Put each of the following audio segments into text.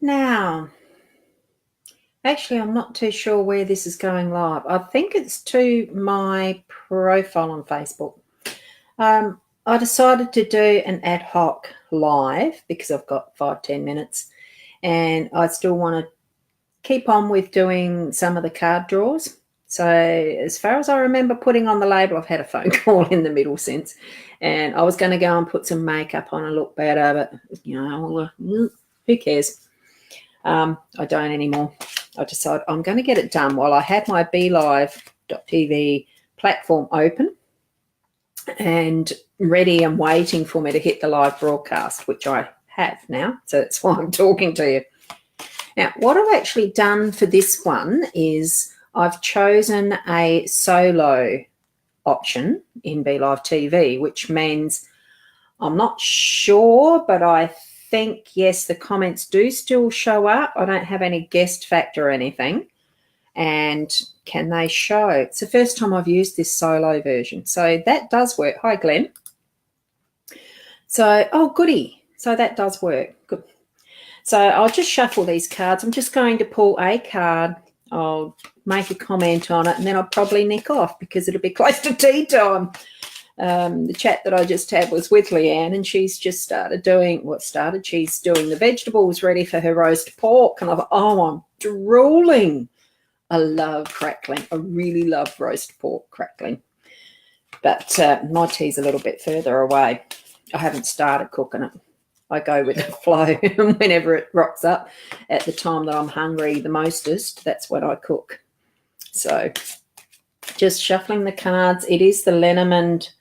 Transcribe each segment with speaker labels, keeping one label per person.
Speaker 1: Now, actually, I'm not too sure where this is going live. I think it's to my profile on Facebook. I decided to do an ad hoc live because I've got 5-10 minutes, and I still want to keep on with doing some of the card draws. So, as far as I remember putting on the label, I've had a phone call in the middle since, and I was going to go and put some makeup on and look better, but who cares? I don't anymore. I decided I'm going to get it done while I had my BeLive.tv platform open and ready and waiting for me to hit the live broadcast, which I have now. So that's why I'm talking to you. Now, what I've actually done for this one is I've chosen a solo option in BeLive TV, which means I'm not sure, but I think, yes, the comments do still show up. I don't have any guest factor or anything. And can they show? It's the first time I've used this solo version. So that does work. Hi, Glenn. So, oh, goody. So that does work. Good. So I'll just shuffle these cards. I'm just going to pull a card. I'll make a comment on it, and then I'll probably nick off because it'll be close to tea time. The chat that I just had was with Leanne, and she's just started doing she's doing the vegetables ready for her roast pork. And I thought, oh, I'm drooling. I love crackling. I really love roast pork crackling. But my tea's a little bit further away. I haven't started cooking it. I go with the flow. Whenever it rocks up at the time that I'm hungry the mostest, that's when I cook. So just shuffling the cards. It is the Lenormand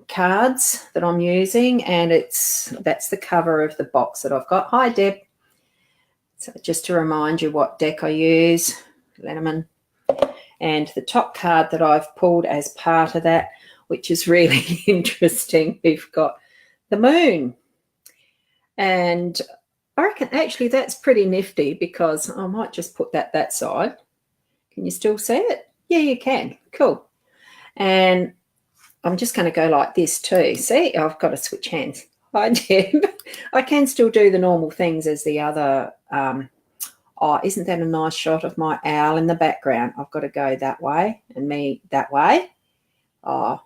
Speaker 1: cards that I'm using, and that's the cover of the box that I've got. Hi, Deb. So just to remind you what deck I use, Lenormand. And the top card that I've pulled as part of that, which is really interesting, we've got the moon. And I reckon actually that's pretty nifty because I might just put that side. Can you still see it? Yeah, you can. Cool. And I'm just going to go like this too. See, I've got to switch hands. Hi, Deb. I can still do the normal things as the other. Oh, isn't that a nice shot of my owl in the background? I've got to go that way and me that way. Oh,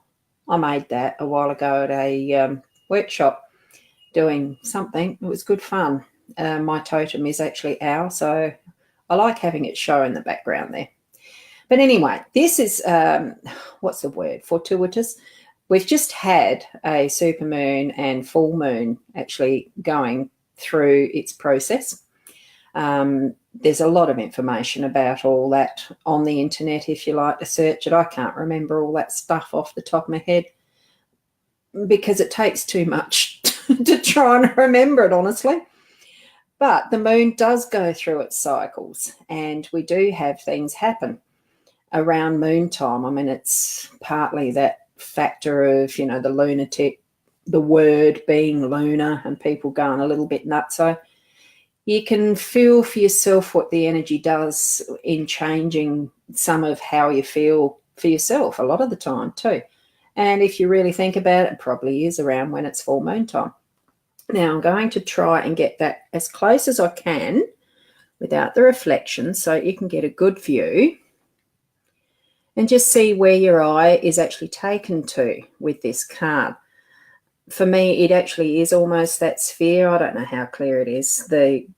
Speaker 1: I made that a while ago at a workshop doing something. It was good fun. My totem is actually owl, so I like having it show in the background there. But anyway, this is, what's the word, fortuitous. We've just had a supermoon and full moon actually going through its process. There's a lot of information about all that on the internet if you like to search it. I can't remember all that stuff off the top of my head because it takes too much to try and remember it, honestly. But the moon does go through its cycles, and we do have things happen around moon time. I mean, it's partly that factor of, the lunatic, the word being lunar, and people going a little bit nuts. So you can feel for yourself what the energy does in changing some of how you feel for yourself a lot of the time too. And if you really think about it, it probably is around when it's full moon time. Now I'm going to try and get that as close as I can without the reflection so you can get a good view and just see where your eye is actually taken to with this card. For me, it actually is almost that sphere. I don't know how clear it is, the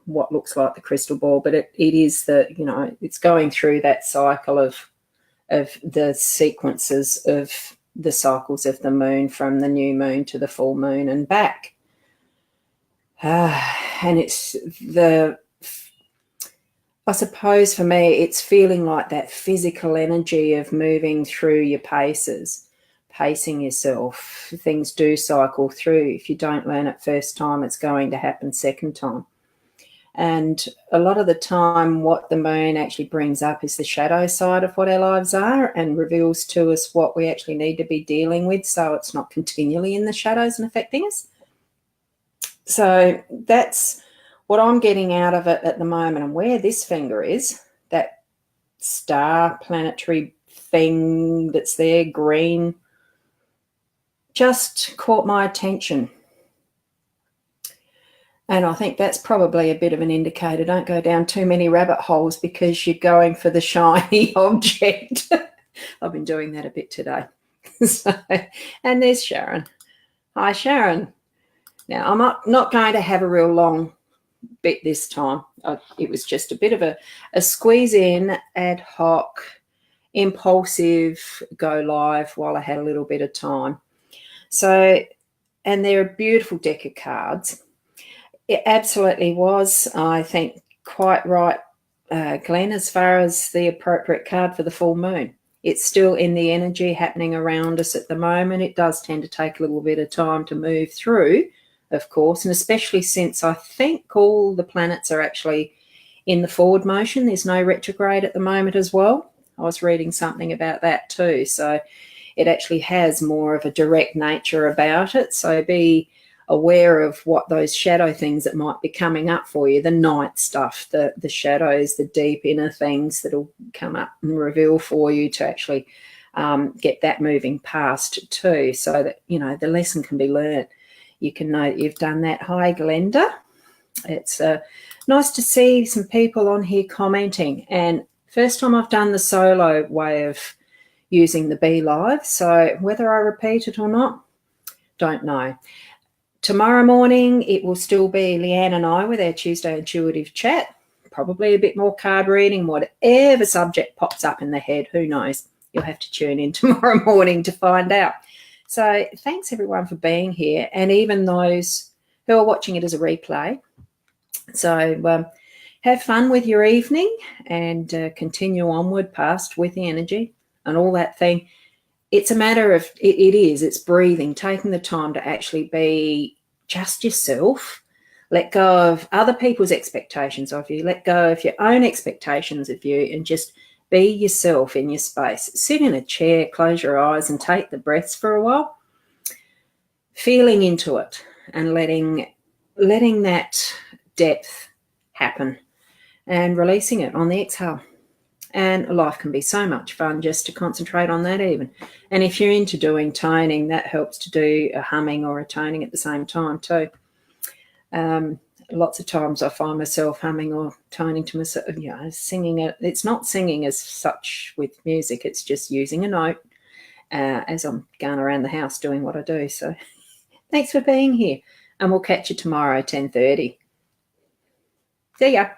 Speaker 1: what looks like the crystal ball, but it is it's going through that cycle of the sequences of the cycles of the moon from the new moon to the full moon and back. And it's I suppose for me, it's feeling like that physical energy of moving through your paces, pacing yourself. Things do cycle through. If you don't learn it first time, it's going to happen second time. And a lot of the time, what the moon actually brings up is the shadow side of what our lives are and reveals to us what we actually need to be dealing with so it's not continually in the shadows and affecting us. So that's what I'm getting out of it at the moment. And where this finger is, that star planetary thing that's there, green, just caught my attention. And I think that's probably a bit of an indicator. Don't go down too many rabbit holes because you're going for the shiny object. I've been doing that a bit today. So, and there's Sharon. Hi, Sharon. Now, I'm not going to have a real long bit this time. It was just a bit of a squeeze in, ad hoc, impulsive, go live while I had a little bit of time. So, and they're a beautiful deck of cards. It absolutely was, I think, quite right, Glenn, as far as the appropriate card for the full moon. It's still in the energy happening around us at the moment. It does tend to take a little bit of time to move through, of course, and especially since I think all the planets are actually in the forward motion. There's no retrograde at the moment as well. I was reading something about that too. So it actually has more of a direct nature about it. So be aware of what those shadow things that might be coming up for you, the night stuff, the shadows, the deep inner things that'll come up and reveal for you to actually get that moving past too, so that, you know, the lesson can be learnt. You can know that you've done that. Hi, Glenda. It's nice to see some people on here commenting. And first time I've done the solo way of using the Be Live, so whether I repeat it or not, don't know. Tomorrow morning, it will still be Leanne and I with our Tuesday Intuitive Chat, probably a bit more card reading, whatever subject pops up in the head, who knows? You'll have to tune in tomorrow morning to find out. So thanks, everyone, for being here, and even those who are watching it as a replay. So have fun with your evening and continue onward past with the energy and all that thing. It's a matter of, it's breathing, taking the time to actually be just yourself. Let go of other people's expectations of you. Let go of your own expectations of you and just be yourself in your space. Sit in a chair, close your eyes and take the breaths for a while, feeling into it and letting that depth happen and releasing it on the exhale. And life can be so much fun just to concentrate on that even. And if you're into doing toning, that helps to do a humming or a toning at the same time too. Lots of times I find myself humming or toning to myself, singing it. It's not singing as such with music. It's just using a note as I'm going around the house doing what I do. So thanks for being here. And we'll catch you tomorrow, 10:30. See ya.